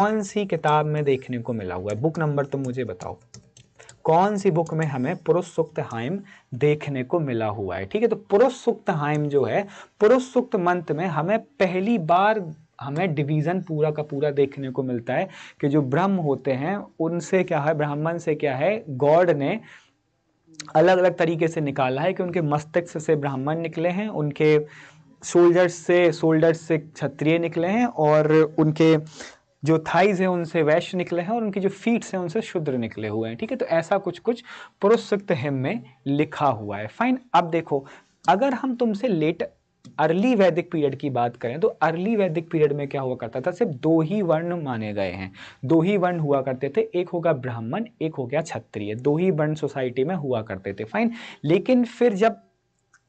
कौन सी किताब में देखने को मिला हुआ है? बुक नंबर तुम मुझे बताओ, कौन सी बुक में हमें पुरुष सूक्त हाइम देखने को मिला हुआ है? ठीक है, तो पुरुष सूक्त हाइम जो है, पुरुष सूक्त मंत्र में हमें पहली बार हमें डिवीजन पूरा का पूरा देखने को मिलता है कि जो ब्रह्म होते हैं उनसे क्या है, ब्राह्मण से क्या है, गॉड ने अलग अलग तरीके से निकाला है कि उनके मस्तिष्क से ब्राह्मण निकले हैं, उनके शोल्डर्स से क्षत्रिय निकले हैं, और उनके जो थाइज है उनसे वैश्य निकले हैं, और उनकी जो फीट्स हैं उनसे शूद्र निकले हुए हैं। ठीक है, तो ऐसा कुछ कुछ पुरुष सूक्त हिम में लिखा हुआ है। फाइन, अब देखो, अगर हम तुमसे लेट अर्ली वैदिक पीरियड की बात करें तो अर्ली वैदिक पीरियड में क्या हुआ करता था, सिर्फ दो ही वर्ण माने गए हैं, दो ही वर्ण हुआ करते थे, एक होगा ब्राह्मण, एक हो गया क्षत्रिय, दो ही वर्ण सोसाइटी में हुआ करते थे। फाइन, लेकिन फिर जब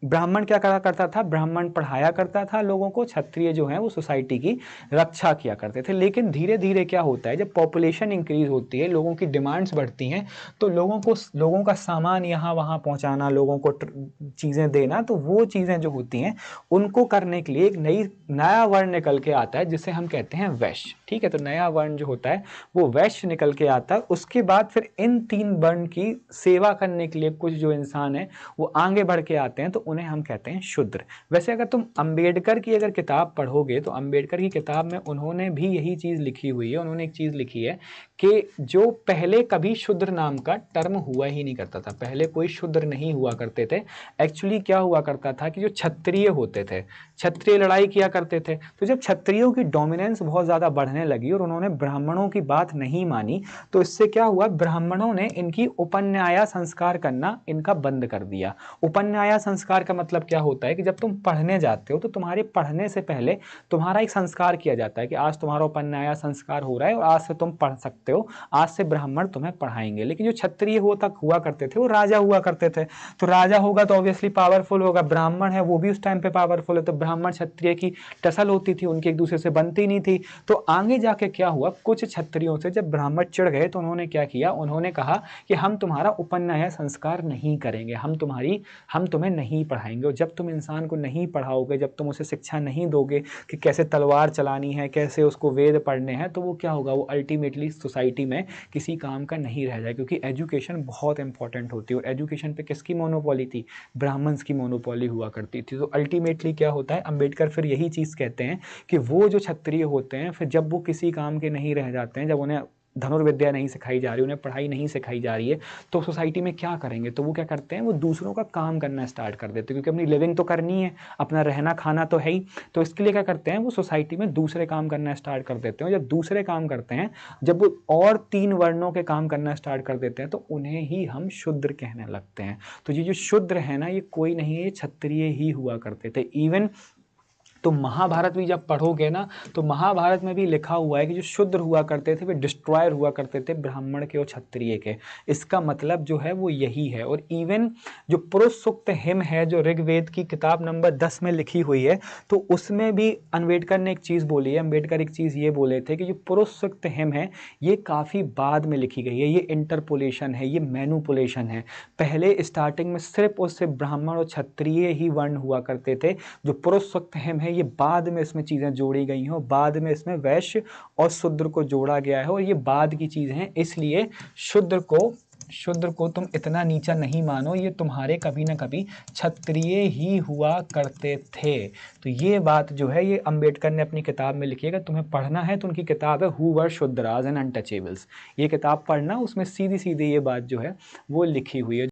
ब्राह्मण क्या करा करता था, ब्राह्मण पढ़ाया करता था लोगों को, क्षत्रिय जो है वो सोसाइटी की रक्षा किया करते थे। लेकिन धीरे धीरे क्या होता है, जब पॉपुलेशन इंक्रीज होती है, लोगों की डिमांड्स बढ़ती हैं, तो लोगों का सामान यहाँ वहाँ पहुँचाना, लोगों को चीज़ें देना, तो वो चीज़ें जो होती हैं उनको करने के लिए एक नया वर्ण निकल के आता है जिसे हम कहते हैं वैश्य। ठीक है, तो नया वर्ण जो होता है वो वैश्य निकल के आता है। उसके बाद फिर इन तीन वर्ण की सेवा करने के लिए कुछ जो इंसान है वो आगे बढ़ के आते हैं, तो उन्हें हम कहते हैं शूद्र। वैसे अगर तुम अंबेडकर की अगर किताब पढ़ोगे तो अंबेडकर की किताब में उन्होंने भी यही चीज़ लिखी हुई है। उन्होंने एक चीज़ लिखी है कि जो पहले कभी शूद्र नाम का टर्म हुआ ही नहीं करता था, पहले कोई शूद्र नहीं हुआ करते थे। एक्चुअली क्या हुआ करता था कि जो क्षत्रिय होते थे, क्षत्रिय लड़ाई किया करते थे, तो जब क्षत्रियों की डोमिनेंस बहुत ज़्यादा बढ़ने लगी और उन्होंने ब्राह्मणों की बात नहीं मानी, तो इससे क्या हुआ, ब्राह्मणों ने इनकी उपन्याय संस्कार करना इनका बंद कर दिया। उपन्याय संस्कार का मतलब क्या होता है कि जब तुम पढ़ने जाते हो तो तुम्हारे पढ़ने से पहले तुम्हारा एक संस्कार किया जाता है कि आज तुम्हारा उपन्याय संस्कार हो रहा है और आज से तुम पढ़ सकते हो, आज से ब्राह्मण तुम्हें पढ़ाएंगे। लेकिन जो क्षत्रिय हुआ करते थे वो राजा हुआ करते थे, तो राजा होगा तो ऑब्वियसली पावरफुल होगा, ब्राह्मण है वो भी उस टाइम पे पावरफुल है, तो ब्राह्मण क्षत्रिय की टसल होती थी, उनकी एक दूसरे से बनती नहीं थी। तो आगे जाके क्या हुआ, कुछ क्षत्रियों से जब ब्राह्मण चिढ़ गए तो उन्होंने क्या किया, उन्होंने कहा कि हम तुम्हारा उपन्याय संस्कार नहीं करेंगे, हम तुम्हें नहीं पढ़ाएंगे। और जब तुम इंसान को नहीं पढ़ाओगे, जब तुम उसे शिक्षा नहीं दोगे कि कैसे तलवार चलानी है, कैसे उसको वेद पढ़ने हैं, तो वो क्या होगा, वो अल्टीमेटली सोसाइटी में किसी काम का नहीं रह जाए। क्योंकि एजुकेशन बहुत इंपॉर्टेंट होती है, और एजुकेशन पे किसकी मोनोपोली थी, ब्राह्मण्स की मोनोपोली हुआ करती थी। तो अल्टीमेटली क्या होता है, अंबेडकर फिर यही चीज़ कहते हैं कि वो जो क्षत्रिय होते हैं फिर जब वो किसी काम के नहीं रह जाते हैं, जब उन्हें धनुर्विद्या नहीं सिखाई जा रही, उन्हें पढ़ाई नहीं सिखाई जा रही है, तो सोसाइटी में क्या करेंगे, तो वो क्या करते हैं, वो दूसरों का काम करना स्टार्ट कर देते हैं। क्योंकि अपनी लिविंग तो करनी है, अपना रहना खाना तो है ही, तो इसके लिए क्या करते हैं, वो सोसाइटी में दूसरे काम करना स्टार्ट कर देते हैं। जब दूसरे काम करते हैं, जब वो और तीन वर्णों के काम करना स्टार्ट कर देते हैं, तो उन्हें ही हम शूद्र कहने लगते हैं। तो ये जो शूद्र है ना, ये कोई नहीं है, ये क्षत्रिय ही हुआ करते थे। इवन तो महाभारत भी जब पढ़ोगे ना, तो महाभारत में भी लिखा हुआ है कि जो शूद्र हुआ करते थे वे डिस्ट्रॉयर हुआ करते थे ब्राह्मण के और क्षत्रिय के। इसका मतलब जो है वो यही है। और इवन जो पुरुष सूक्त हिम है, जो ऋग्वेद की किताब नंबर 10 में लिखी हुई है, तो उसमें भी अंबेडकर ने एक चीज़ बोली है। अंबेडकर एक चीज़ ये बोले थे कि जो पुरुष सूक्त हिम है ये काफ़ी बाद में लिखी गई है, ये इंटरपोलेशन है, ये मैनुपुलेशन है। पहले स्टार्टिंग में सिर्फ और सिर्फ ब्राह्मण और क्षत्रिय ही वर्ण हुआ करते थे। जो पुरुष सूक्त हिम है ये बाद में इसमें चीज़ें जोड़ी गई हैं, और बाद में इसमें वैश्य और शूद्र को जोड़ा गया है, और ये बाद की चीज़ हैं। इसलिए शूद्र को तुम इतना नीचा नहीं मानो, ये तुम्हारे कभी ना कभी क्षत्रिय ही हुआ करते थे। तो ये बात जो है ये अंबेडकर ने अपनी किताब में लिखी है। अगर तुम्हें पढ़ना है तो उनकी किताब है who were Shudras and untouchables, ये किताब पढ़ना, उसमें सीधी सीधी ये बात जो है वो लिखी हुई है।